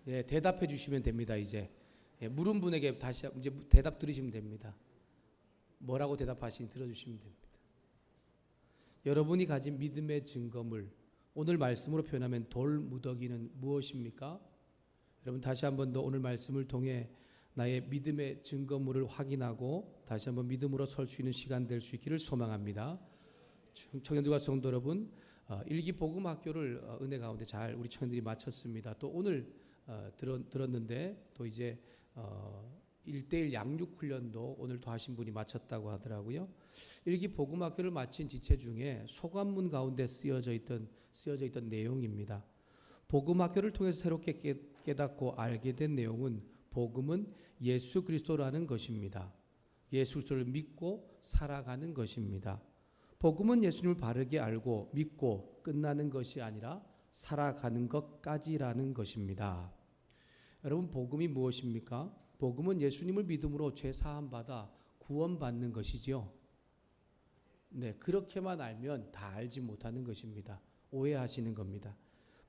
예, 대답해 주시면 됩니다. 이제 예, 물은 분에게 다시 이제 대답 들으시면 됩니다. 뭐라고 대답하시니 들어주시면 됩니다. 여러분이 가진 믿음의 증거물, 오늘 말씀으로 표현하면 돌무더기는 무엇입니까? 여러분 다시 한 번 더 오늘 말씀을 통해 나의 믿음의 증거물을 확인하고 다시 한번 믿음으로 설 수 있는 시간 될 수 있기를 소망합니다. 청년들과 성도 여러분, 일기 복음 학교를 은혜 가운데 잘 우리 청년들이 마쳤습니다. 또 오늘 들었는데 또 이제 1:1 양육 훈련도 오늘 또 하신 분이 마쳤다고 하더라고요. 일기 복음 학교를 마친 지체 중에 소감문 가운데 쓰여져 있던 내용입니다. 복음 학교를 통해서 새롭게 깨닫고 알게 된 내용은 복음은 예수 그리스도라는 것입니다. 예수 그리스도를 믿고 살아가는 것입니다. 복음은 예수님을 바르게 알고 믿고 끝나는 것이 아니라 살아가는 것까지라는 것입니다. 여러분 복음이 무엇입니까? 복음은 예수님을 믿음으로 죄 사함 받아 구원받는 것이지요. 네, 그렇게만 알면 다 알지 못하는 것입니다. 오해하시는 겁니다.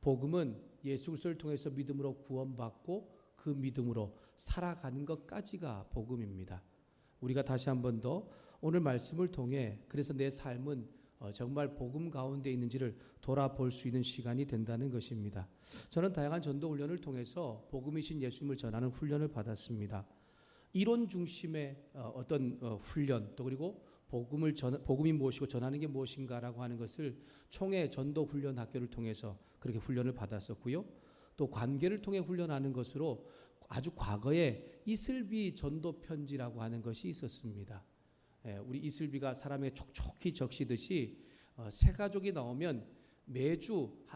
복음은 예수 그리스도를 통해서 믿음으로 구원받고 그 믿음으로 살아가는 것까지가 복음입니다. 우리가 다시 한 번 더 오늘 말씀을 통해 그래서 내 삶은 정말 복음 가운데 있는지를 돌아볼 수 있는 시간이 된다는 것입니다. 저는 다양한 전도 훈련을 통해서 복음이신 예수님을 전하는 훈련을 받았습니다. 이론 중심의 어떤 훈련 또 그리고 복음이 무엇이고 전하는 게 무엇인가라고 하는 것을 총회 전도 훈련 학교를 통해서 그렇게 훈련을 받았었고요. 또 관계를 통해 훈련하는 것으로 아주 과거에 이슬비 전도 편지라고 하는 것이 있었습니다. 우리 이슬비가 사람에게 촉촉히 적시듯이 새 가족이 나오면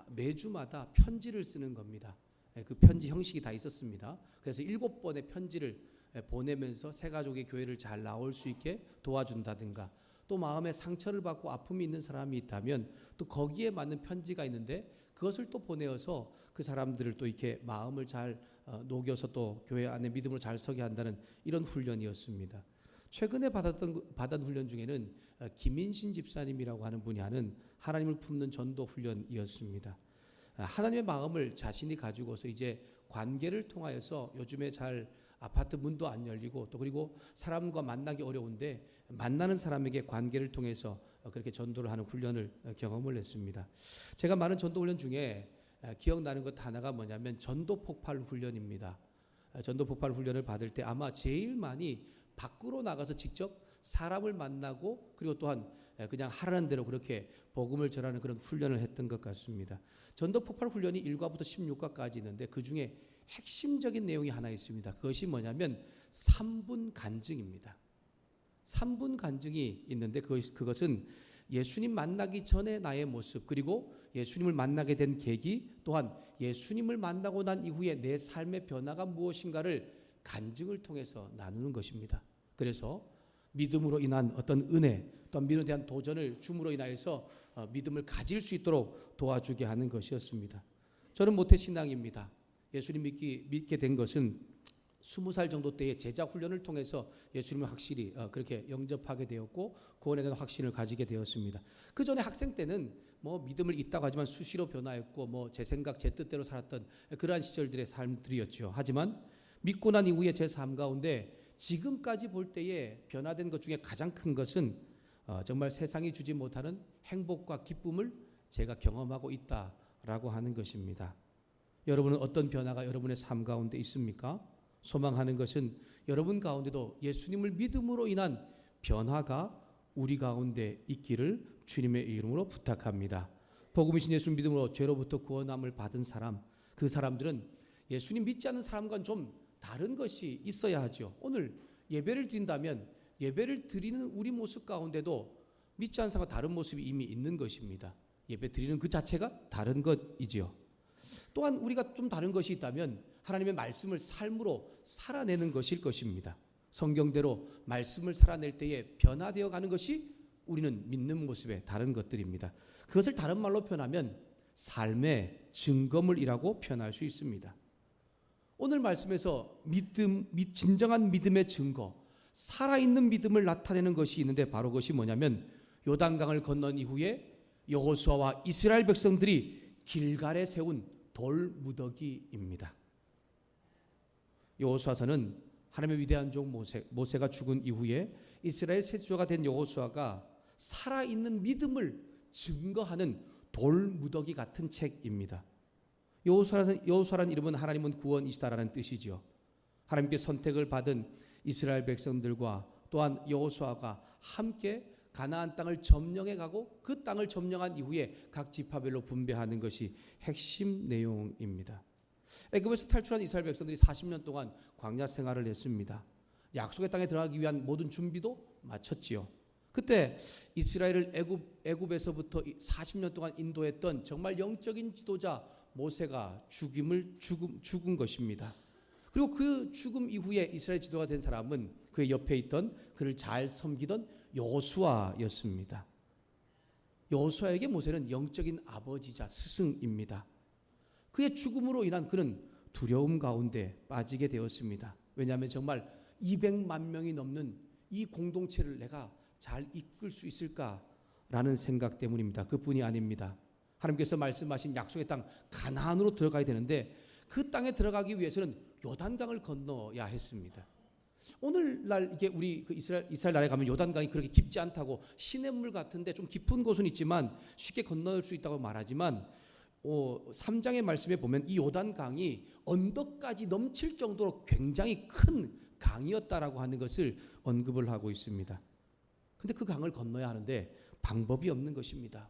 매주마다 편지를 쓰는 겁니다. 그 편지 형식이 다 있었습니다. 그래서 7번의 편지를 보내면서 새 가족의 교회를 잘 나올 수 있게 도와준다든가 또 마음에 상처를 받고 아픔이 있는 사람이 있다면 또 거기에 맞는 편지가 있는데 그것을 또 보내어서 그 사람들을 또 이렇게 마음을 잘 녹여서 또 교회 안에 믿음으로 잘 서게 한다는 이런 훈련이었습니다. 최근에 받은 훈련 중에는 김인신 집사님이라고 하는 분이 하는 하나님을 품는 전도 훈련이었습니다. 하나님의 마음을 자신이 가지고서 이제 관계를 통하여서 요즘에 잘 아파트 문도 안 열리고 또 그리고 사람과 만나기 어려운데 만나는 사람에게 관계를 통해서 그렇게 전도를 하는 훈련을 경험을 했습니다. 제가 많은 전도 훈련 중에 기억나는 것 하나가 뭐냐면 전도 폭발 훈련입니다. 전도 폭발 훈련을 받을 때 아마 제일 많이 밖으로 나가서 직접 사람을 만나고 그리고 또한 그냥 하라는 대로 그렇게 복음을 전하는 그런 훈련을 했던 것 같습니다. 전도 폭발 훈련이 1과부터 16과까지 있는데 그중에 핵심적인 내용이 하나 있습니다. 그것이 뭐냐면 3분 간증입니다. 3분 간증이 있는데 그것은 예수님 만나기 전에 나의 모습 그리고 예수님을 만나게 된 계기 또한 예수님을 만나고 난 이후에 내 삶의 변화가 무엇인가를 간증을 통해서 나누는 것입니다. 그래서 믿음으로 인한 어떤 은혜 또 믿음에 대한 도전을 줌으로 인하여서 믿음을 가질 수 있도록 도와주게 하는 것이었습니다. 저는 모태신앙입니다. 예수님 믿게 된 것은 20살 정도 때의 제자 훈련을 통해서 예수님을 확실히 그렇게 영접하게 되었고 구원에 대한 확신을 가지게 되었습니다. 그 전에 학생 때는 뭐 믿음을 있다고 하지만 수시로 변화했고 뭐 제 생각 제 뜻대로 살았던 그러한 시절들의 삶들이었죠. 하지만 믿고 난 이후에 제 삶 가운데 지금까지 볼 때에 변화된 것 중에 가장 큰 것은 정말 세상이 주지 못하는 행복과 기쁨을 제가 경험하고 있다라고 하는 것입니다. 여러분은 어떤 변화가 여러분의 삶 가운데 있습니까? 소망하는 것은 여러분 가운데도 예수님을 믿음으로 인한 변화가 우리 가운데 있기를 주님의 이름으로 부탁합니다. 복음이신 예수 믿음으로 죄로부터 구원함을 받은 사람, 그 사람들은 예수님 믿지 않는 사람과는 좀 다른 것이 있어야 하죠. 오늘 예배를 드린다면 예배를 드리는 우리 모습 가운데도 믿지 않는 사람과 다른 모습이 이미 있는 것입니다. 예배 드리는 그 자체가 다른 것이지요. 또한 우리가 좀 다른 것이 있다면 하나님의 말씀을 삶으로 살아내는 것일 것입니다. 성경대로 말씀을 살아낼 때에 변화되어 가는 것이 우리는 믿는 모습의 다른 것들입니다. 그것을 다른 말로 표현하면 삶의 증거물이라고 표현할 수 있습니다. 오늘 말씀에서 진정한 믿음의 증거, 살아있는 믿음을 나타내는 것이 있는데 바로 그것이 뭐냐면 요단강을 건넌 이후에 여호수아와 이스라엘 백성들이 길갈에 세운 돌무더기입니다. 여호수아서는 하나님의 위대한 종 모세가 죽은 이후에 이스라엘 세조가 된 여호수아가 살아있는 믿음을 증거하는 돌무더기 같은 책입니다. 여호수아라는 이름은 하나님은 구원이시다라는 뜻이지요. 하나님께 선택을 받은 이스라엘 백성들과 또한 여호수아가 함께 가나안 땅을 점령해 가고 그 땅을 점령한 이후에 각 지파별로 분배하는 것이 핵심 내용입니다. 애굽에서 탈출한 이스라엘 백성들이 40년 동안 광야 생활을 했습니다. 약속의 땅에 들어가기 위한 모든 준비도 마쳤지요. 그때 이스라엘을 애굽에서부터 40년 동안 인도했던 정말 영적인 지도자 모세가 죽은 것입니다. 그리고 그 죽음 이후에 이스라엘 지도가 된 사람은 그의 옆에 있던 그를 잘 섬기던 여호수아였습니다. 여호수아에게 모세는 영적인 아버지자 스승입니다. 그의 죽음으로 인한 그는 두려움 가운데 빠지게 되었습니다. 왜냐하면 정말 200만 명이 넘는 이 공동체를 내가 잘 이끌 수 있을까라는 생각 때문입니다. 그뿐이 아닙니다. 하나님께서 말씀하신 약속의 땅 가나안으로 들어가야 되는데 그 땅에 들어가기 위해서는 요단강을 건너야 했습니다. 오늘날 이게 우리 그 이스라엘 나라에 가면 요단강이 그렇게 깊지 않다고 시냇물 같은데 좀 깊은 곳은 있지만 쉽게 건널 수 있다고 말하지만 3장의 말씀에 보면 이 요단강이 언덕까지 넘칠 정도로 굉장히 큰 강이었다라고 하는 것을 언급을 하고 있습니다. 근데 그 강을 건너야 하는데 방법이 없는 것입니다.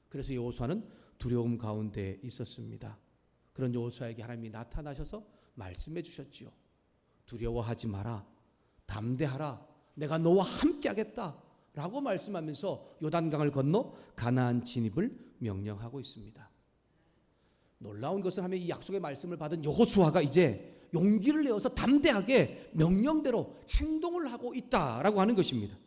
그래서 여호수아는 두려움 가운데 있었습니다. 그런 여호수아에게 하나님이 나타나셔서 말씀해 주셨지요. 두려워하지 마라. 담대하라. 내가 너와 함께 하겠다. 라고 말씀하면서 요단강을 건너 가나안 진입을 명령하고 있습니다. 놀라운 것은 하면 이 약속의 말씀을 받은 여호수아가 이제 용기를 내어서 담대하게 명령대로 행동을 하고 있다라고 하는 것입니다.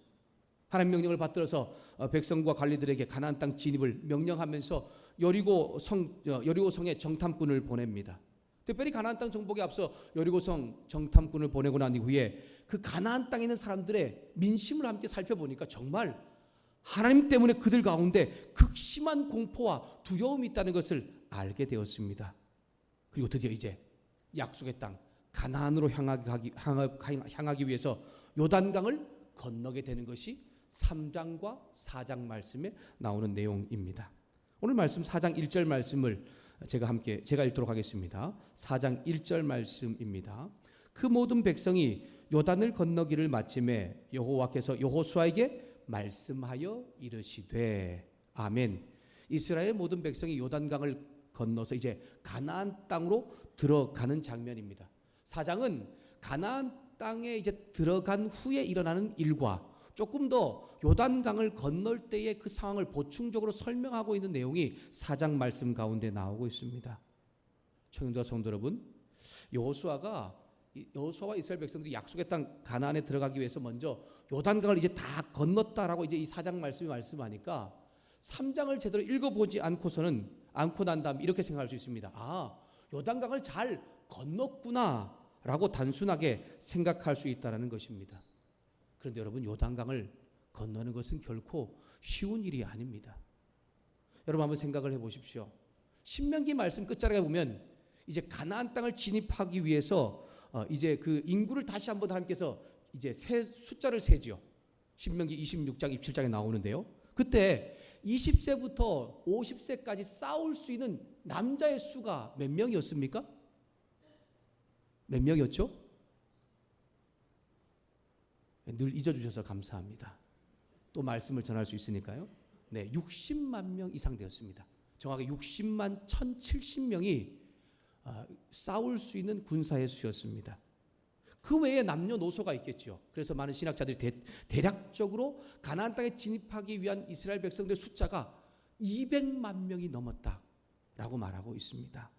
하나님 명령을 받들어서 백성과 관리들에게 가나안 땅 진입을 명령하면서 여리고성에 정탐꾼을 보냅니다. 특별히 가나안 땅 정복에 앞서 여리고성 정탐꾼을 보내고 난 이후에 그 가나안 땅에 있는 사람들의 민심을 함께 살펴보니까 정말 하나님 때문에 그들 가운데 극심한 공포와 두려움이 있다는 것을 알게 되었습니다. 그리고 드디어 이제 약속의 땅 가나안으로 향하기 위해서 요단강을 건너게 되는 것이 3장과 4장 말씀에 나오는 내용입니다. 오늘 말씀 4장 1절 말씀을 제가 읽도록 하겠습니다. 4장 1절 말씀입니다. 그 모든 백성이 요단을 건너기를 마침에 여호와께서 여호수아에게 말씀하여 이르시되 아멘. 이스라엘 모든 백성이 요단강을 건너서 이제 가나안 땅으로 들어가는 장면입니다. 4장은 가나안 땅에 이제 들어간 후에 일어나는 일과 조금 더 요단강을 건널 때의 그 상황을 보충적으로 설명하고 있는 내용이 4장 말씀 가운데 나오고 있습니다. 청년과 성도 여러분, 여호수아와 이스라엘 백성들이 약속의 땅 가나안에 들어가기 위해서 먼저 요단강을 이제 다 건넜다라고 이제 이 4장 말씀이 말씀하니까 3장을 제대로 읽어보지 않고 난 다음 이렇게 생각할 수 있습니다. 요단강을 잘 건넜구나라고 단순하게 생각할 수 있다는 것입니다. 그런데 여러분, 요단강을 건너는 것은 결코 쉬운 일이 아닙니다. 여러분 한번 생각을 해보십시오. 신명기 말씀 끝자락에 보면 이제 가나안 땅을 진입하기 위해서 이제 그 인구를 다시 한번 하나님께서 이제 숫자를 세지요. 신명기 26장 27장에 나오는데요. 그때 20세부터 50세까지 싸울 수 있는 남자의 수가 몇 명이었습니까? 몇 명이었죠? 늘 잊어주셔서 감사합니다. 또 말씀을 전할 수 있으니까요. 네, 60만 명 이상 되었습니다. 정확히 60만 1070명이 싸울 수 있는 군사의 수였습니다. 그 외에 남녀노소가 있겠죠. 그래서 많은 신학자들이 대략적으로 가나안 땅에 진입하기 위한 이스라엘 백성들의 숫자가 200만 명이 넘었다라고 말하고 있습니다.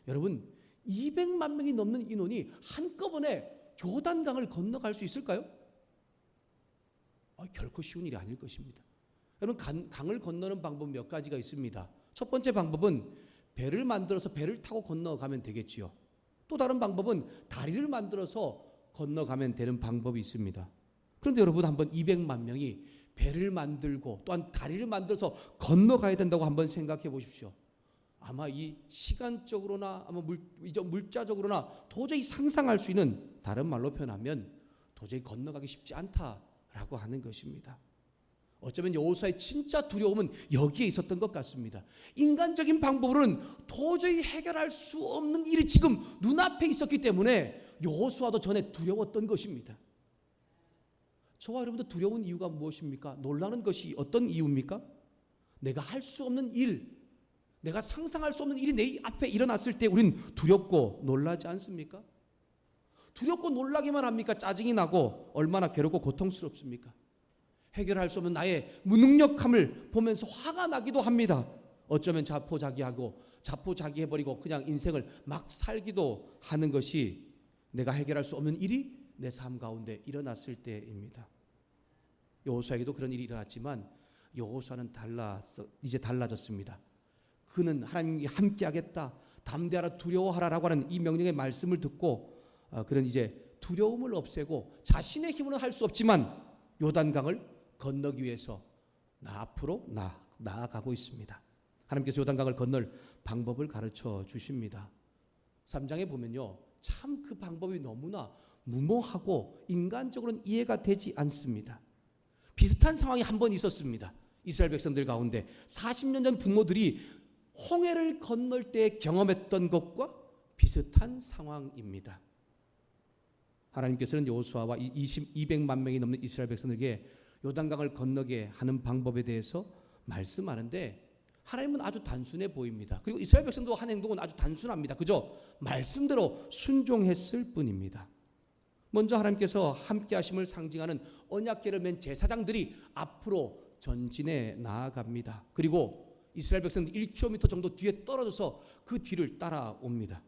여러분, 200만 명이 넘는 인원이 한꺼번에 요단강을 건너갈 수 있을까요? 결코 쉬운 일이 아닐 것입니다. 여러분, 강을 건너는 방법 몇 가지가 있습니다. 첫 번째 방법은 배를 만들어서 배를 타고 건너가면 되겠지요. 또 다른 방법은 다리를 만들어서 건너가면 되는 방법이 있습니다. 그런데 여러분, 한번 200만 명이 배를 만들고 또한 다리를 만들어서 건너가야 된다고 한번 생각해 보십시오. 아마 이 시간적으로나 아마 물자적으로나 도저히 상상할 수 있는, 다른 말로 표현하면 도저히 건너가기 쉽지 않다라고 하는 것입니다. 어쩌면 여호수아의 진짜 두려움은 여기에 있었던 것 같습니다. 인간적인 방법으로는 도저히 해결할 수 없는 일이 지금 눈앞에 있었기 때문에 여호수아도 전에 두려웠던 것입니다. 저와 여러분도 두려운 이유가 무엇입니까? 놀라는 것이 어떤 이유입니까? 내가 할 수 없는 일, 내가 상상할 수 없는 일이 내 앞에 일어났을 때 우린 두렵고 놀라지 않습니까? 두렵고 놀라기만 합니까? 짜증이 나고 얼마나 괴롭고 고통스럽습니까? 해결할 수 없는 나의 무능력함을 보면서 화가 나기도 합니다. 어쩌면 자포자기해버리고 그냥 인생을 막 살기도 하는 것이 내가 해결할 수 없는 일이 내 삶 가운데 일어났을 때입니다. 여호수아에게도 그런 일이 일어났지만 여호수아는 이제 달라졌습니다. 그는 하나님이 함께하겠다, 담대하라, 두려워하라라고 하는 이 명령의 말씀을 듣고 그는 이제 두려움을 없애고 자신의 힘으로는 할 수 없지만 요단강을 건너기 위해서 앞으로 나아가고 있습니다. 하나님께서 요단강을 건널 방법을 가르쳐 주십니다. 3장에 보면요, 참 그 방법이 너무나 무모하고 인간적으로는 이해가 되지 않습니다. 비슷한 상황이 한 번 있었습니다. 이스라엘 백성들 가운데 40년 전 부모들이 홍해를 건널 때 경험했던 것과 비슷한 상황입니다. 하나님께서는 여호수아와 200만 명이 넘는 이스라엘 백성들에게 요단강을 건너게 하는 방법에 대해서 말씀하는데 하나님은 아주 단순해 보입니다. 그리고 이스라엘 백성도 한 행동은 아주 단순합니다. 그저 말씀대로 순종했을 뿐입니다. 먼저 하나님께서 함께 하심을 상징하는 언약궤를 맨 제사장들이 앞으로 전진해 나아갑니다. 그리고 이스라엘 백성들 1km 정도 뒤에 떨어져서 그 뒤를 따라옵니다.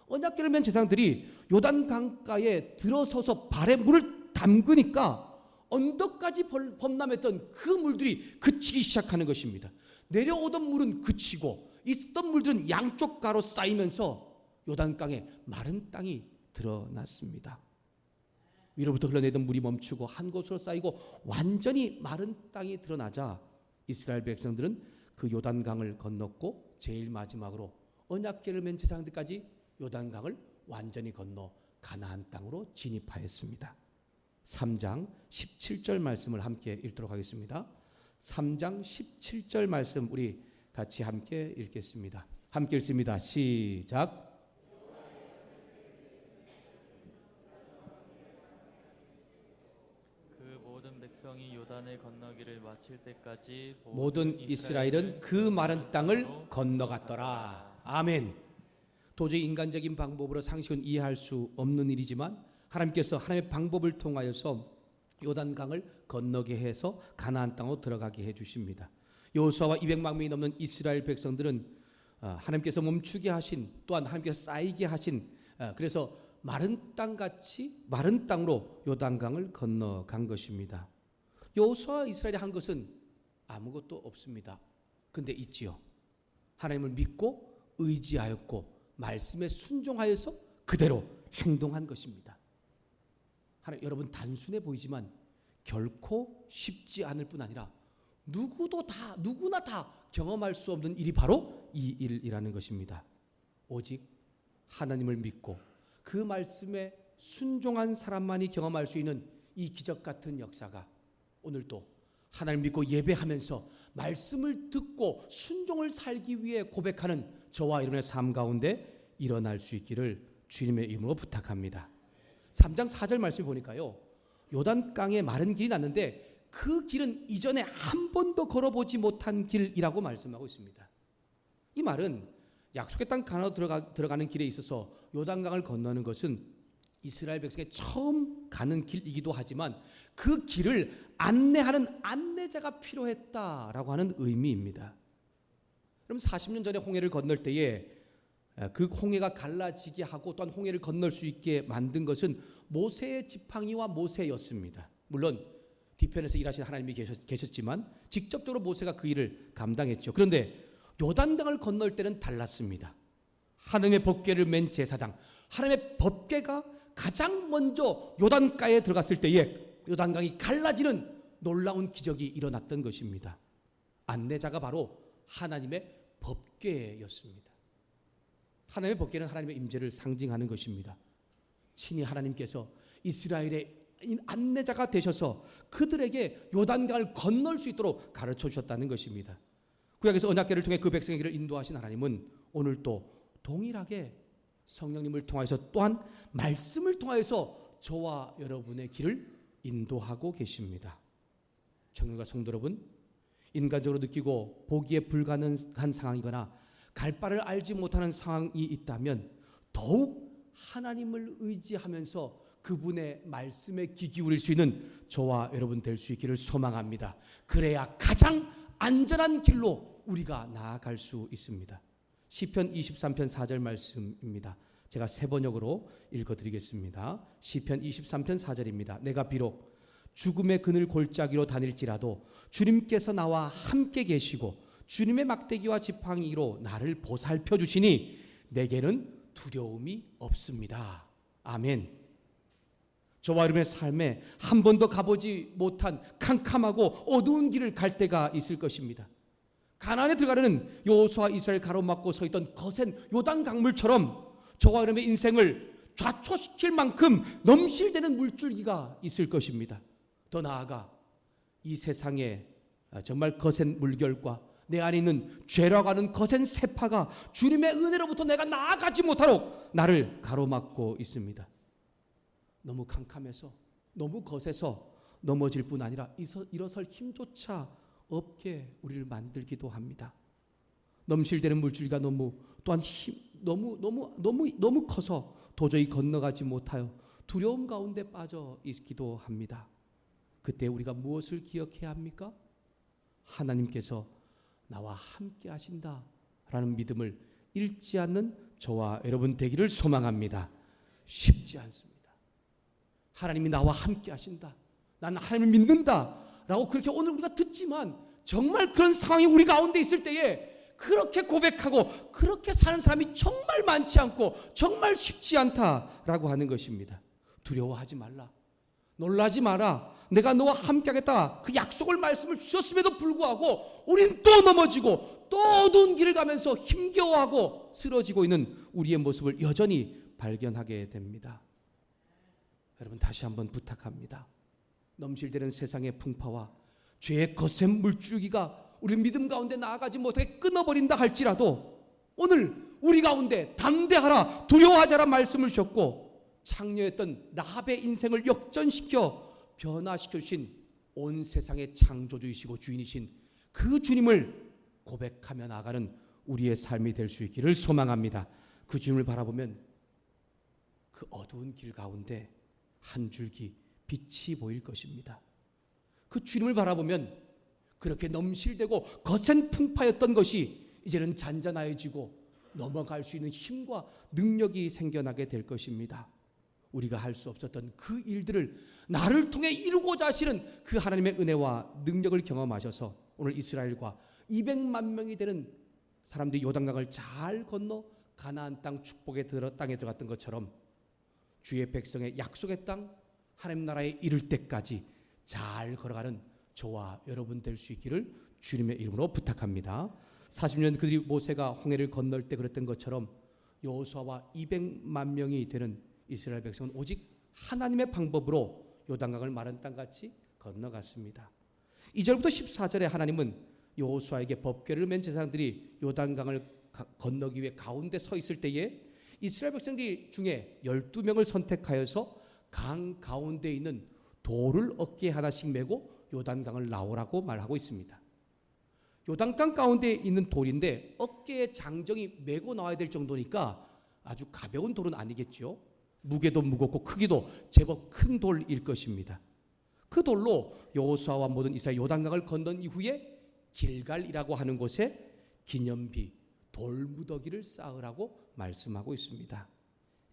언약궤를 맨 제사장들이 요단강가에 들어서서 발에 물을 담그니까 언덕까지 범람했던 그 물들이 그치기 시작하는 것입니다. 내려오던 물은 그치고 있었던 물들은 양쪽 가로 쌓이면서 요단강에 마른 땅이 드러났습니다. 위로부터 흘러내던 물이 멈추고 한 곳으로 쌓이고 완전히 마른 땅이 드러나자 이스라엘 백성들은 그 요단강을 건넜고 제일 마지막으로 언약궤를 맨 제사장들까지 요단강을 완전히 건너 가나안 땅으로 진입하였습니다. 3장 17절 말씀을 함께 읽도록 하겠습니다. 3장 17절 말씀 우리 같이 함께 읽겠습니다. 함께 읽습니다. 시작. 그 모든 백성이 요단을 건너기를 마칠 때까지 모든 이스라엘은 그 마른 땅을 건너갔더라. 아멘. 도저히 인간적인 방법으로 상식은 이해할 수 없는 일이지만 하나님께서 하나님의 방법을 통하여서 요단강을 건너게 해서 가나안 땅으로 들어가게 해주십니다. 여호수아와 200만 명이 넘는 이스라엘 백성들은 하나님께서 멈추게 하신, 또한 하나님께서 쌓이게 하신, 그래서 마른 땅같이 마른 땅으로 요단강을 건너간 것입니다. 여호수아와 이스라엘이 한 것은 아무것도 없습니다. 근데 있지요. 하나님을 믿고 의지하였고 말씀에 순종하여서 그대로 행동한 것입니다. 여러분, 단순해 보이지만 결코 쉽지 않을 뿐 아니라 누구나 다 경험할 수 없는 일이 바로 이 일이라는 것입니다. 오직 하나님을 믿고 그 말씀에 순종한 사람만이 경험할 수 있는 이 기적 같은 역사가 오늘도 하나님을 믿고 예배하면서 말씀을 듣고 순종을 살기 위해 고백하는 저와 여러분의 삶 가운데 일어날 수 있기를 주님의 이름으로 부탁합니다. 3장 4절 말씀 보니까요, 요단강에 마른 길이 났는데 그 길은 이전에 한 번도 걸어보지 못한 길이라고 말씀하고 있습니다. 이 말은 약속의 땅 가나안으로 들어가는 길에 있어서 요단강을 건너는 것은 이스라엘 백성의 처음 가는 길이기도 하지만 그 길을 안내하는 안내자가 필요했다라고 하는 의미입니다. 그럼 40년 전에 홍해를 건널 때에 그 홍해가 갈라지게 하고 또한 홍해를 건널 수 있게 만든 것은 모세의 지팡이와 모세였습니다. 물론 뒤편에서 일하신 하나님이 계셨지만 직접적으로 모세가 그 일을 감당했죠. 그런데 요단강을 건널 때는 달랐습니다. 하나님의 법궤를 맨 제사장, 하나님의 법궤가 가장 먼저 요단가에 들어갔을 때에 요단강이 갈라지는 놀라운 기적이 일어났던 것입니다. 안내자가 바로 하나님의 법궤였습니다. 하나님의 법궤는 하나님의 임재를 상징하는 것입니다. 친히 하나님께서 이스라엘의 안내자가 되셔서 그들에게 요단강을 건널 수 있도록 가르쳐 주셨다는 것입니다. 구약에서 언약궤를 통해 그 백성의 길을 인도하신 하나님은 오늘 또 동일하게 성령님을 통하여서 또한 말씀을 통하여서 저와 여러분의 길을 인도하고 계십니다. 청년과 성도 여러분, 인간적으로 느끼고 보기에 불가능한 상황이거나 갈 바를 알지 못하는 상황이 있다면 더욱 하나님을 의지하면서 그분의 말씀에 귀 기울일 수 있는 저와 여러분 될 수 있기를 소망합니다. 그래야 가장 안전한 길로 우리가 나아갈 수 있습니다. 시편 23편 4절 말씀입니다. 제가 세 번역으로 읽어드리겠습니다. 시편 23편 4절입니다. 내가 비록 죽음의 그늘 골짜기로 다닐지라도 주님께서 나와 함께 계시고 주님의 막대기와 지팡이로 나를 보살펴 주시니 내게는 두려움이 없습니다. 아멘. 저와 여러분의 삶에 한 번도 가보지 못한 캄캄하고 어두운 길을 갈 때가 있을 것입니다. 가나안에 들어가려는 여호수아 이스라엘 가로막고 서 있던 거센 요단 강물처럼 저와 여러분의 인생을 좌초시킬 만큼 넘실대는 물줄기가 있을 것입니다. 더 나아가 이 세상에 정말 거센 물결과 내 안에 있는 죄라고 하는 거센 세파가 주님의 은혜로부터 내가 나아가지 못하도록 나를 가로막고 있습니다. 너무 캄캄해서 너무 거세서 넘어질 뿐 아니라 일어설 힘조차 없게 우리를 만들기도 합니다. 넘실대는 물줄기가 또한 너무 커서 도저히 건너가지 못하여 두려움 가운데 빠져 있기도 합니다. 그때 우리가 무엇을 기억해야 합니까? 하나님께서 나와 함께 하신다라는 믿음을 잃지 않는 저와 여러분 되기를 소망합니다. 쉽지 않습니다. 하나님이 나와 함께 하신다. 나는 하나님을 믿는다. 라고 그렇게 오늘 우리가 듣지만 정말 그런 상황이 우리 가운데 있을 때에 그렇게 고백하고 그렇게 사는 사람이 정말 많지 않고 정말 쉽지 않다라고 하는 것입니다. 두려워하지 말라. 놀라지 마라. 내가 너와 함께 하겠다. 그 약속을 말씀을 주셨음에도 불구하고 우린 또 넘어지고 또 어두운 길을 가면서 힘겨워하고 쓰러지고 있는 우리의 모습을 여전히 발견하게 됩니다. 여러분 다시 한번 부탁합니다. 넘실대는 세상의 풍파와 죄의 거센 물줄기가 우리 믿음 가운데 나아가지 못하게 끊어버린다 할지라도 오늘 우리 가운데 담대하라 두려워하자라 말씀을 주셨고 창녀였던 라합의 인생을 역전시켜 변화시켜 주신 온 세상의 창조주이시고 주인이신 그 주님을 고백하며 나아가는 우리의 삶이 될 수 있기를 소망합니다. 그 주님을 바라보면 그 어두운 길 가운데 한 줄기 빛이 보일 것입니다. 그 주님을 바라보면 그렇게 넘실대고 거센 풍파였던 것이 이제는 잔잔해지고 넘어갈 수 있는 힘과 능력이 생겨나게 될 것입니다. 우리가 할 수 없었던 그 일들을 나를 통해 이루고자 하시는 그 하나님의 은혜와 능력을 경험하셔서 오늘 이스라엘과 200만 명이 되는 사람들이 요단강을 잘 건너 가나안 땅 축복의 땅에 들어갔던 것처럼 주의 백성의 약속의 땅 하나님 나라에 이를 때까지 잘 걸어가는 저와 여러분 될 수 있기를 주님의 이름으로 부탁합니다. 40년 그들이 모세가 홍해를 건널 때 그랬던 것처럼 여호수아와 200만 명이 되는 이스라엘 백성은 오직 하나님의 방법으로 요단강을 마른 땅같이 건너갔습니다. 2절부터 14절에 하나님은 여호수아에게 법궤를 맨 제사장들이 요단강을 건너기 위해 가운데 서 있을 때에 이스라엘 백성들 중에 12명을 선택하여서 강 가운데 있는 돌을 어깨에 하나씩 메고 요단강을 나오라고 말하고 있습니다. 요단강 가운데 있는 돌인데 어깨에 장정이 메고 나와야 될 정도니까 아주 가벼운 돌은 아니겠죠. 무게도 무겁고 크기도 제법 큰 돌일 것입니다. 그 돌로 여호수아와 모든 이스라엘 요단강을 건넌 이후에 길갈이라고 하는 곳에 기념비 돌무더기를 쌓으라고 말씀하고 있습니다.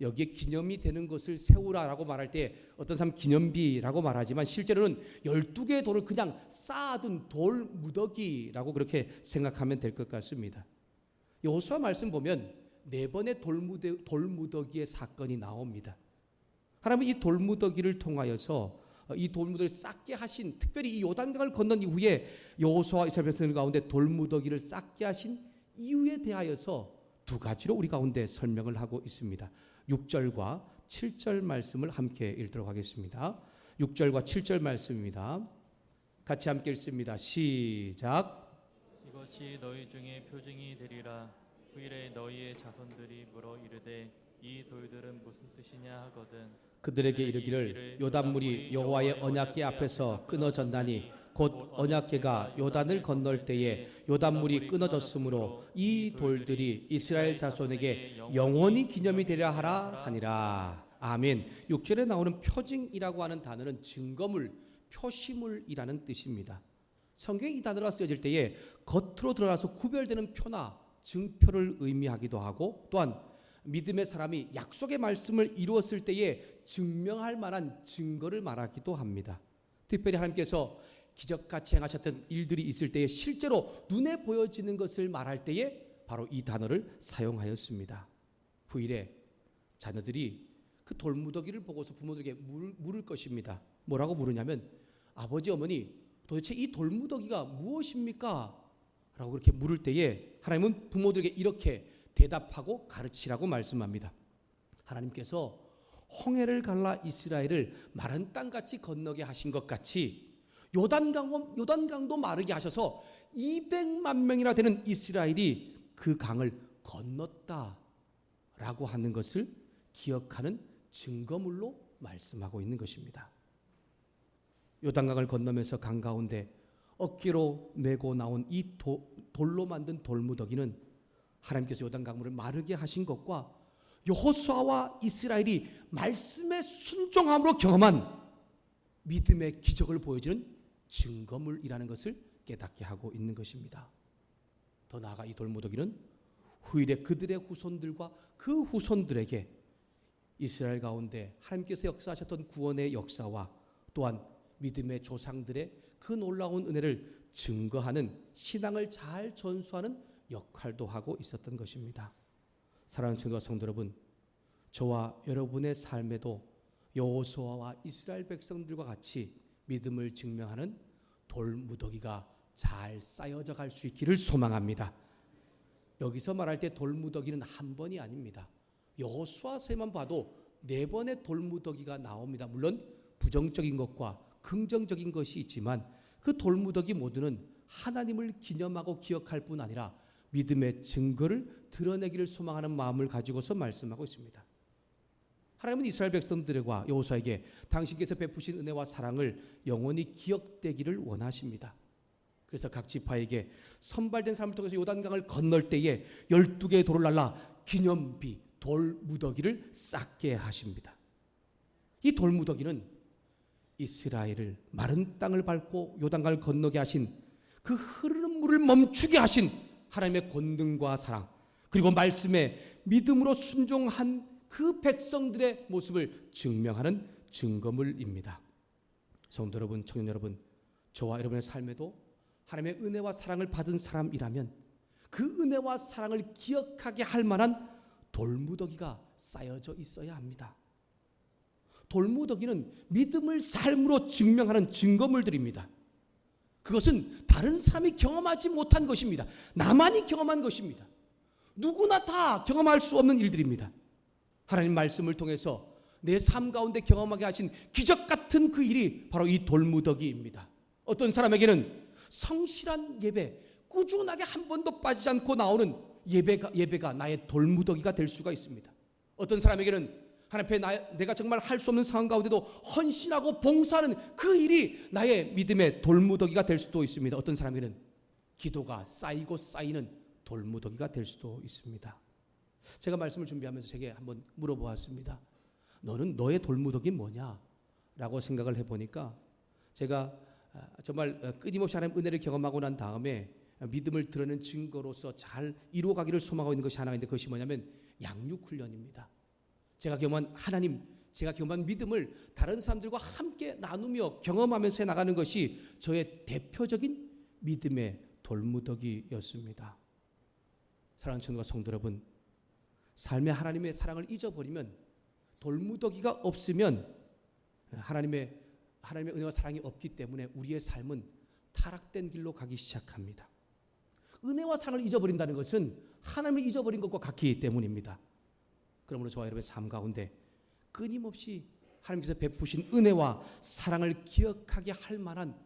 여기에 기념이 되는 것을 세우라라고 말할 때 어떤 사람 기념비라고 말하지만 실제로는 12개의 돌을 그냥 쌓아둔 돌무더기라고 그렇게 생각하면 될 것 같습니다. 여호수아 말씀 보면 4번의 돌무더기의 사건이 나옵니다. 하나님은 이 돌무더기를 통하여서 이 돌무더기를 쌓게 하신, 특별히 이 요단강을 건넌 이후에 여호수아와 이스라엘 백성들 가운데 돌무더기를 쌓게 하신 이유에 대하여서 두 가지로 우리 가운데 설명을 하고 있습니다. 6절과 7절 말씀을 함께 읽도록 하겠습니다. 6절과 7절 말씀입니다. 같이 함께 읽습니다. 시작. 이것이 너희 중에 표징이 되리라. 후일에 너희의 자손들이 물어 이르되 이 돌들은 무슨 뜻이냐 하거든. 그들에게 이르기를 요단물이 여호와의 언약궤 앞에서 끊어졌나니 곧 언약궤가 요단을 건널 때에 요단물이 끊어졌으므로 이 돌들이 이스라엘 자손에게 영원히 기념이 되려 하라 하니라. 아멘. 6절에 나오는 표징이라고 하는 단어는 증거물, 표시물이라는 뜻입니다. 성경에 이 단어가 쓰여질 때에 겉으로 드러나서 구별되는 표나 증표를 의미하기도 하고, 또한 믿음의 사람이 약속의 말씀을 이루었을 때에 증명할 만한 증거를 말하기도 합니다. 특별히 하나님께서 기적같이 행하셨던 일들이 있을 때에 실제로 눈에 보여지는 것을 말할 때에 바로 이 단어를 사용하였습니다. 후일에 자녀들이 그 돌무더기를 보고서 부모들에게 물을 것입니다. 뭐라고 물으냐면, 아버지 어머니 도대체 이 돌무더기가 무엇입니까? 라고 그렇게 물을 때에 하나님은 부모들에게 이렇게 대답하고 가르치라고 말씀합니다. 하나님께서 홍해를 갈라 이스라엘을 마른 땅같이 건너게 하신 것 같이 요단강도 마르게 하셔서 200만 명이나 되는 이스라엘이 그 강을 건넜다라고 하는 것을 기억하는 증거물로 말씀하고 있는 것입니다. 요단강을 건너면서 강 가운데 어깨로 메고 나온 이 돌로 만든 돌무더기는 하나님께서 요단강물을 마르게 하신 것과 여호수아와 이스라엘이 말씀의 순종함으로 경험한 믿음의 기적을 보여주는 증거물이라는 것을 깨닫게 하고 있는 것입니다. 더 나아가 이 돌무더기는 후일에 그들의 후손들과 그 후손들에게 이스라엘 가운데 하나님께서 역사하셨던 구원의 역사와 또한 믿음의 조상들의 그 놀라운 은혜를 증거하는 신앙을 잘 전수하는 역할도 하고 있었던 것입니다. 사랑하는 성도 여러분, 저와 여러분의 삶에도 여호수아와 이스라엘 백성들과 같이 믿음을 증명하는 돌무더기가 잘 쌓여져 갈 수 있기를 소망합니다. 여기서 말할 때 돌무더기는 한 번이 아닙니다. 여호수아서에만 봐도 4번의 돌무더기가 나옵니다. 물론 부정적인 것과 긍정적인 것이 있지만 그 돌무더기 모두는 하나님을 기념하고 기억할 뿐 아니라 믿음의 증거를 드러내기를 소망하는 마음을 가지고서 말씀하고 있습니다. 하나님은 이스라엘 백성들과 여호수아에게 당신께서 베푸신 은혜와 사랑을 영원히 기억되기를 원하십니다. 그래서 각 지파에게 선발된 사람을 통해서 요단강을 건널 때에 12개의 돌을 날라 기념비 돌무더기를 쌓게 하십니다. 이 돌무더기는 이스라엘을 마른 땅을 밟고 요단강을 건너게 하신 그 흐르는 물을 멈추게 하신 하나님의 권능과 사랑, 그리고 말씀에 믿음으로 순종한 그 백성들의 모습을 증명하는 증거물입니다. 성도 여러분, 청년 여러분, 저와 여러분의 삶에도 하나님의 은혜와 사랑을 받은 사람이라면 그 은혜와 사랑을 기억하게 할 만한 돌무더기가 쌓여져 있어야 합니다. 돌무더기는 믿음을 삶으로 증명하는 증거물들입니다. 그것은 다른 사람이 경험하지 못한 것입니다. 나만이 경험한 것입니다. 누구나 다 경험할 수 없는 일들입니다. 하나님 말씀을 통해서 내 삶 가운데 경험하게 하신 기적 같은 그 일이 바로 이 돌무더기입니다. 어떤 사람에게는 성실한 예배, 꾸준하게 한 번도 빠지지 않고 나오는 예배가 나의 돌무더기가 될 수가 있습니다. 어떤 사람에게는 하나님 앞에 내가 정말 할 수 없는 상황 가운데도 헌신하고 봉사하는 그 일이 나의 믿음의 돌무더기가 될 수도 있습니다. 어떤 사람에게는 기도가 쌓이고 쌓이는 돌무더기가 될 수도 있습니다. 제가 말씀을 준비하면서 제게 한번 물어보았습니다. 너는 너의 돌무더기 뭐냐? 라고 생각을 해보니까 제가 정말 끊임없이 하나님 은혜를 경험하고 난 다음에 믿음을 드러내는 증거로서 잘 이루어가기를 소망하고 있는 것이 하나가 있는데, 그것이 뭐냐면 양육훈련입니다. 제가 경험한 하나님, 제가 경험한 믿음을 다른 사람들과 함께 나누며 경험하면서 해나가는 것이 저의 대표적인 믿음의 돌무더기였습니다. 사랑하는 성도와 성도 여러분, 삶에 하나님의 사랑을 잊어버리면, 돌무더기가 없으면 하나님의 은혜와 사랑이 없기 때문에 우리의 삶은 타락된 길로 가기 시작합니다. 은혜와 사랑을 잊어버린다는 것은 하나님을 잊어버린 것과 같기 때문입니다. 그러므로 저와 여러분의 삶 가운데 끊임없이 하나님께서 베푸신 은혜와 사랑을 기억하게 할 만한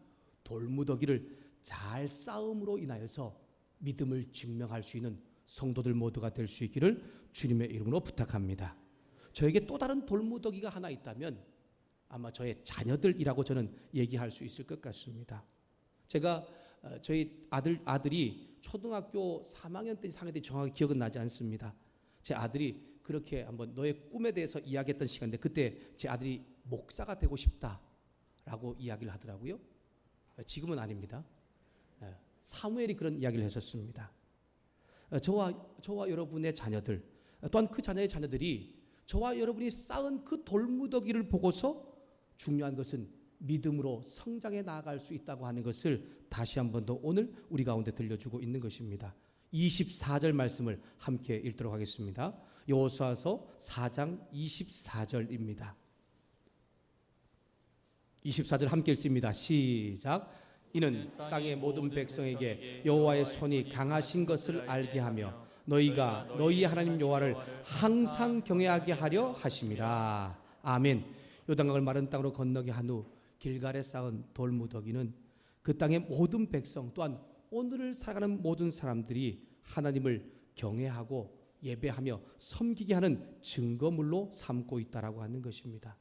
돌무더기를 잘 쌓음으로 인하여서 믿음을 증명할 수 있는 성도들 모두가 될 수 있기를 주님의 이름으로 부탁합니다. 저에게 또 다른 돌무더기가 하나 있다면 아마 저의 자녀들이라고 저는 얘기할 수 있을 것 같습니다. 제가 저희 아들이 초등학교 3학년 때 4학년 때 정확히 기억은 나지 않습니다. 제 아들이 그렇게 한번 너의 꿈에 대해서 이야기했던 시간인데 그때 제 아들이 목사가 되고 싶다라고 이야기를 하더라고요. 지금은 아닙니다. 사무엘이 그런 이야기를 했었습니다. 저와 여러분의 자녀들 또한 그 자녀의 자녀들이 저와 여러분이 쌓은 그 돌무더기를 보고서 중요한 것은 믿음으로 성장해 나아갈 수 있다고 하는 것을 다시 한 번 더 오늘 우리 가운데 들려주고 있는 것입니다. 24절 말씀을 함께 읽도록 하겠습니다. 여호수아서 4장 24절입니다. 24절 함께 읽습니다. 시작. 이는 땅의 모든 백성에게 여호와의 손이 강하신 것을 알게 하며 너희가 너희 하나님 여호와를 항상 경외하게 하려 하심이라. 아멘. 요단강을 마른 땅으로 건너게 한 후 길갈에 쌓은 돌무더기는 그 땅의 모든 백성 또한 오늘을 살아가는 모든 사람들이 하나님을 경외하고 예배하며 섬기게 하는 증거물로 삼고 있다라고 하는 것입니다.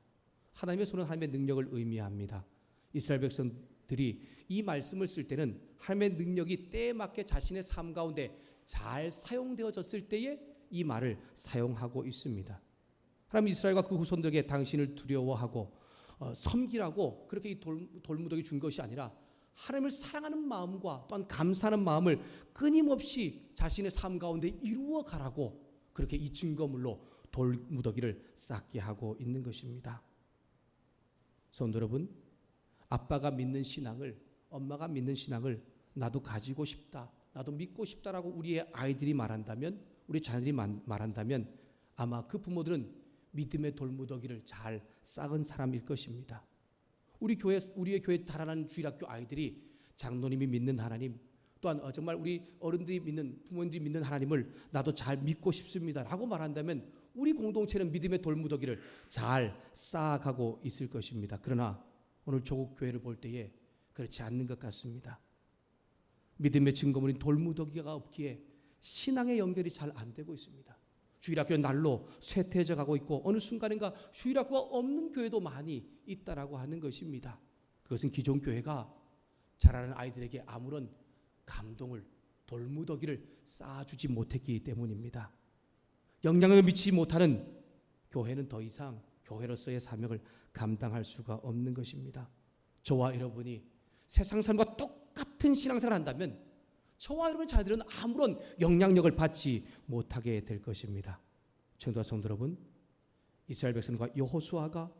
하나님의 손은 하나님의 능력을 의미합니다. 이스라엘 백성들이 이 말씀을 쓸 때는 하나님의 능력이 때에 맞게 자신의 삶 가운데 잘 사용되어졌을 때에 이 말을 사용하고 있습니다. 하나님 이스라엘과 그 후손들에게 당신을 두려워하고 섬기라고 그렇게 이 돌무더기 준 것이 아니라 하나님을 사랑하는 마음과 또한 감사하는 마음을 끊임없이 자신의 삶 가운데 이루어 가라고 그렇게 이 증거물로 돌무더기를 쌓게 하고 있는 것입니다. 성도 여러분, 아빠가 믿는 신앙을, 엄마가 믿는 신앙을 나도 가지고 싶다, 나도 믿고 싶다라고 우리의 아이들이 말한다면, 우리 자녀들이 말한다면 아마 그 부모들은 믿음의 돌무더기를 잘 쌓은 사람일 것입니다. 우리의 교회 달아나는 주일학교 아이들이 장로님이 믿는 하나님, 또한 정말 우리 어른들이 믿는, 부모님들이 믿는 하나님을 나도 잘 믿고 싶습니다라고 말한다면 우리 공동체는 믿음의 돌무더기를 잘 쌓아가고 있을 것입니다. 그러나 오늘 조국 교회를 볼 때에 그렇지 않는 것 같습니다. 믿음의 증거물인 돌무더기가 없기에 신앙의 연결이 잘 안 되고 있습니다. 주일학교는 날로 쇠퇴해져 가고 있고 어느 순간인가 주일학교가 없는 교회도 많이 있다라고 하는 것입니다. 그것은 기존 교회가 자라는 아이들에게 아무런 감동을, 돌무더기를 쌓아주지 못했기 때문입니다. 영향을 미치지 못하는 교회는 더 이상 교회로서의 사명을 감당할 수가 없는 것입니다. 저와 여러분이 세상 사람과 똑같은 신앙생활을 한다면 저와 여러분의 자녀들은 아무런 영향력을 받지 못하게 될 것입니다. 청도와 성도 여러분, 이스라엘 백성과 여호수아가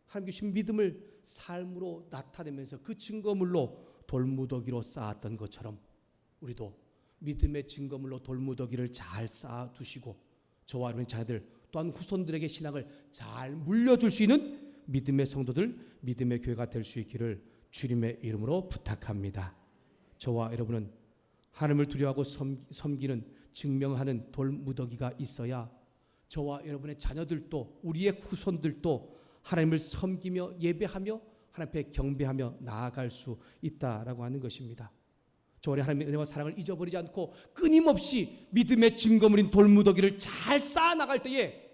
하나님 주신 믿음을 삶으로 나타내면서 그 증거물로 돌무더기로 쌓았던 것처럼 우리도 믿음의 증거물로 돌무더기를 잘 쌓아두시고 저와 여러분의 자녀들 또한 후손들에게 신앙을 잘 물려줄 수 있는 믿음의 성도들, 믿음의 교회가 될 수 있기를 주님의 이름으로 부탁합니다. 저와 여러분은 하나님을 두려워하고 섬기는, 증명하는 돌무더기가 있어야 저와 여러분의 자녀들도 우리의 후손들도 하나님을 섬기며 예배하며 하나님 앞에 경배하며 나아갈 수 있다라고 하는 것입니다. 저와 하나님의 은혜와 사랑을 잊어버리지 않고 끊임없이 믿음의 증거물인 돌무더기를 잘 쌓아나갈 때에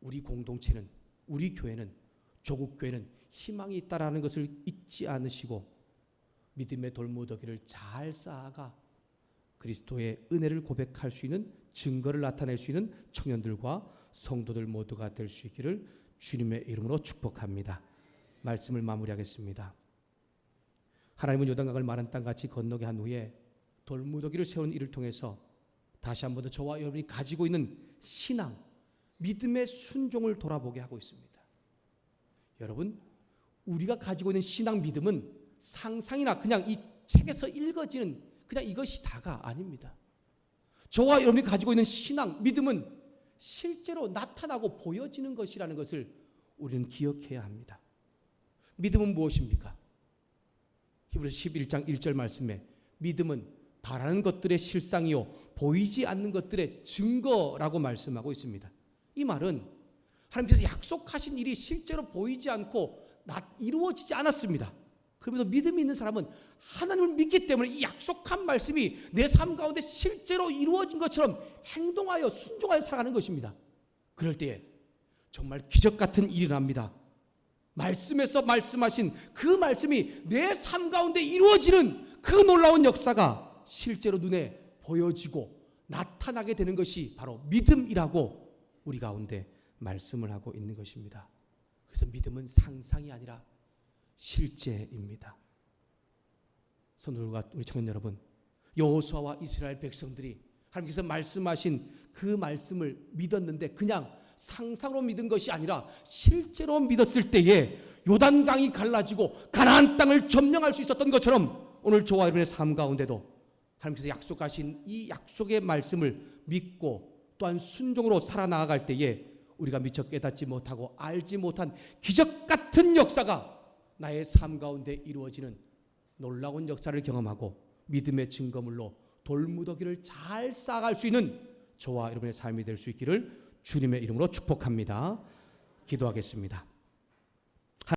우리 공동체는, 우리 교회는, 조국교회는 희망이 있다라는 것을 잊지 않으시고 믿음의 돌무더기를 잘 쌓아가 그리스도의 은혜를 고백할 수 있는, 증거를 나타낼 수 있는 청년들과 성도들 모두가 될 수 있기를 주님의 이름으로 축복합니다. 말씀을 마무리하겠습니다. 하나님은 요단강을 마른 땅같이 건너게 한 후에 돌무더기를 세운 이를 통해서 다시 한 번 더 저와 여러분이 가지고 있는 신앙, 믿음의 순종을 돌아보게 하고 있습니다. 여러분, 우리가 가지고 있는 신앙, 믿음은 상상이나 그냥 이 책에서 읽어지는 그냥 이것이 다가 아닙니다. 저와 여러분이 가지고 있는 신앙, 믿음은 실제로 나타나고 보여지는 것이라는 것을 우리는 기억해야 합니다. 믿음은 무엇입니까? 히브리서 11장 1절 말씀에 믿음은 바라는 것들의 실상이요 보이지 않는 것들의 증거라고 말씀하고 있습니다. 이 말은 하나님께서 약속하신 일이 실제로 보이지 않고 이루어지지 않았습니다. 그러면서 믿음이 있는 사람은 하나님을 믿기 때문에 이 약속한 말씀이 내 삶 가운데 실제로 이루어진 것처럼 행동하여 순종하여 살아가는 것입니다. 그럴 때에 정말 기적 같은 일이 납니다. 말씀에서 말씀하신 그 말씀이 내 삶 가운데 이루어지는 그 놀라운 역사가 실제로 눈에 보여지고 나타나게 되는 것이 바로 믿음이라고 우리 가운데 말씀을 하고 있는 것입니다. 그래서 믿음은 상상이 아니라 실제입니다. 성도들과 우리 청년 여러분, 여호수아와 이스라엘 백성들이 하나님께서 말씀하신 그 말씀을 믿었는데 그냥 상상으로 믿은 것이 아니라 실제로 믿었을 때에 요단강이 갈라지고 가나안 땅을 점령할 수 있었던 것처럼 오늘 저와 여러분의 삶 가운데도 하나님께서 약속하신 이 약속의 말씀을 믿고 또한 순종으로 살아나갈 때에 우리가 미처 깨닫지 못하고 알지 못한 기적 같은 역사가 나의 삶 가운데 이루어지는 놀라운 역사를 경험하고 믿음의 증거물로 돌무더기를 잘 쌓아갈 수 있는 저와 여러분의 삶이 될 수 있기를 주님의 이름으로 축복합니다. 기도하겠습니다.